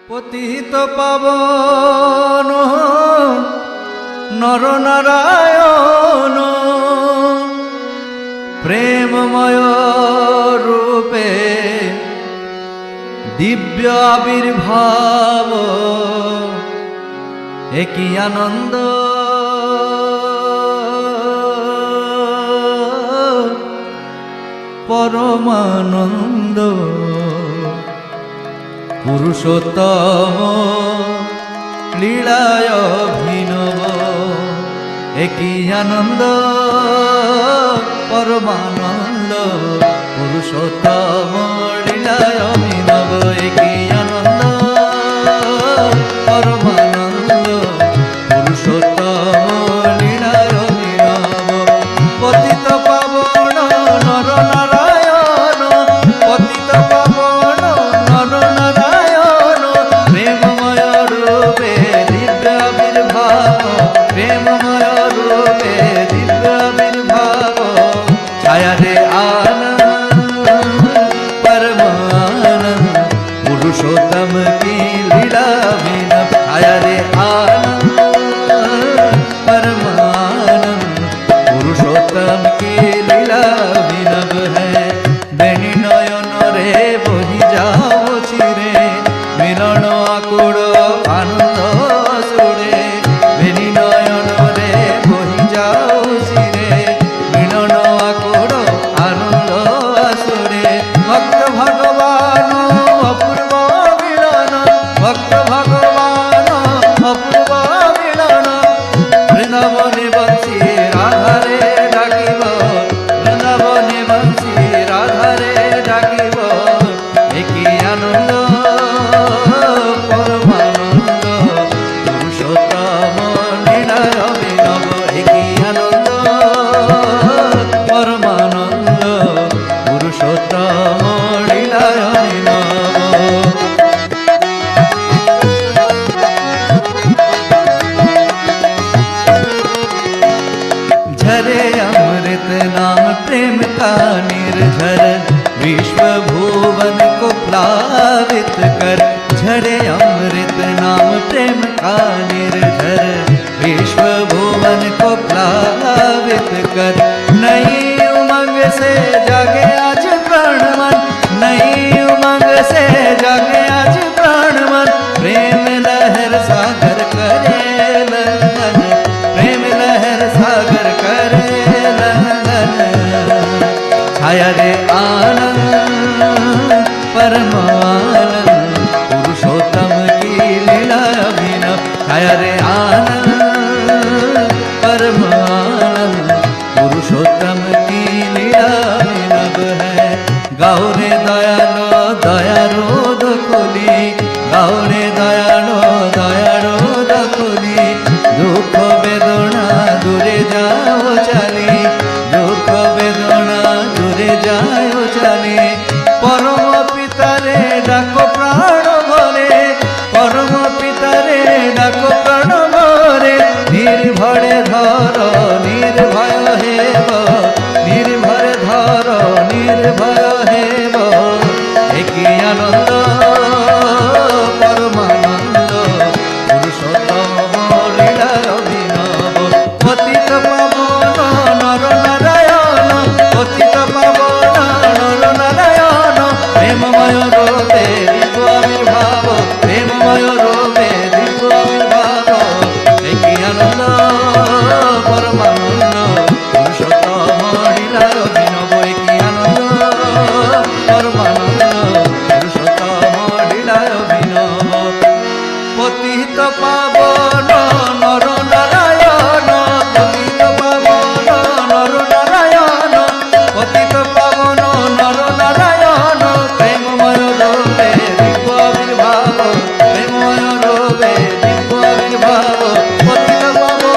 পতিত পাবন নরনারায়ণ প্রেমময় রূপে দিব্য আবির্ভাব একই আনন্দ পরমানন্দ পুরুষোত্তম লীলায় অভিনব একই আনন্দ পরমানন্দ পুরুষোত্তম লীলায় অভিনব একই আনন্দ পরমানন্দ পুরুষোত্তম লীলায় অভিনব পতিত পাবন নরনারায়ণ পতিত পাবন নরনারায়ণ প্রেমময় রূপে দিব্য আবির্ভাব প্রেমময় রূপে দিব্য আবির্ভাব ছায়া রে आनंद परमानंद पुरुषोत्तम की लीला विनब छाया रे आनंद परमानंद पुरुषोत्तम की लीला विनब है बेनी नयन रे बही जाओ चिरे मिलन आकुड़ आनंद सुरे बेनी नयन रे बही जाओ चिरे मिलन आकुड़ आनंद सुरे भक्त भगवान अपूर्व मिलन भक्त भगवान अपूर्व मिलन वृंदावने बंशी राधा रे डाकिब वृंदावने बंशी राधा रे डाकिब एकी आनंद परमानंद पुरुषोत्तम लीलाय अभिनव एकी आनंद परमानंद पुरुषोत्तम लीलाय अभिनव झरे अमृत नाम प्रेम का निर्झर विश्व भुवन को प्लावित कर झरे अमृत नाम प्रेम का निर्झर विश्व भुवन को प्लावित कर नई उमंग से जागे आज प्राण मन नई उमंग से जागे आज प्राण मन प्रेम लहर सागर करे लंघन प्रेम लहर सागर करे लंघन छाया रे आनंद परमानंद पुरुषोत्तम की लीला अभिनव छाया रे आनंद परमानंद पुरुषोत्तम की लीला अभिनव है गाओ रे दयालो दयारो दखोली गाओ रे दयालो दयारो दखोली दुख बेदना दूरे जाओ चली दुख बेदना दूरे जाओ चली परम पितारे डाको प्राण भरे परम पितारे डाको प्राण भरे निर्भरे धर निर्भय हेब निर्भरे धर निर्भय हेब एकी आनंद परमानंद पुरुषोत्तम लीलाय अभिनव पतित पावन नरनारायण पतित पावन नरनारायण प्रेममय रूपे दिव्य आविर्भाव प्रेममय रूपे दिव्य आविर्भाव एकी आनंद परमानंद पुरुषोत्तम लीलाय अभिनव एकी आनंद परमानंद पुरुषोत्तम लीलाय अभिनव पतित पावन नरनारायण पतित पावन नरनारायण पतित पावन नरनारायण प्रेममय रूपे दिव्य आविर्भाव प्रेममय रूपे दिव्य आविर्भाव पतित पावन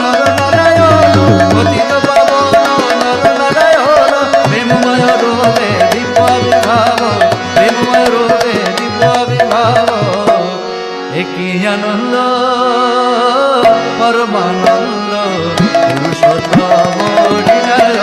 नरनारायण पतित पावन नरनारायण प्रेममय रूपे दिव्य आविर्भाव प्रेममय रूपे दिव्य आविर्भाव एकी आनंद परमानंद पुरुषोत्तम लीलाय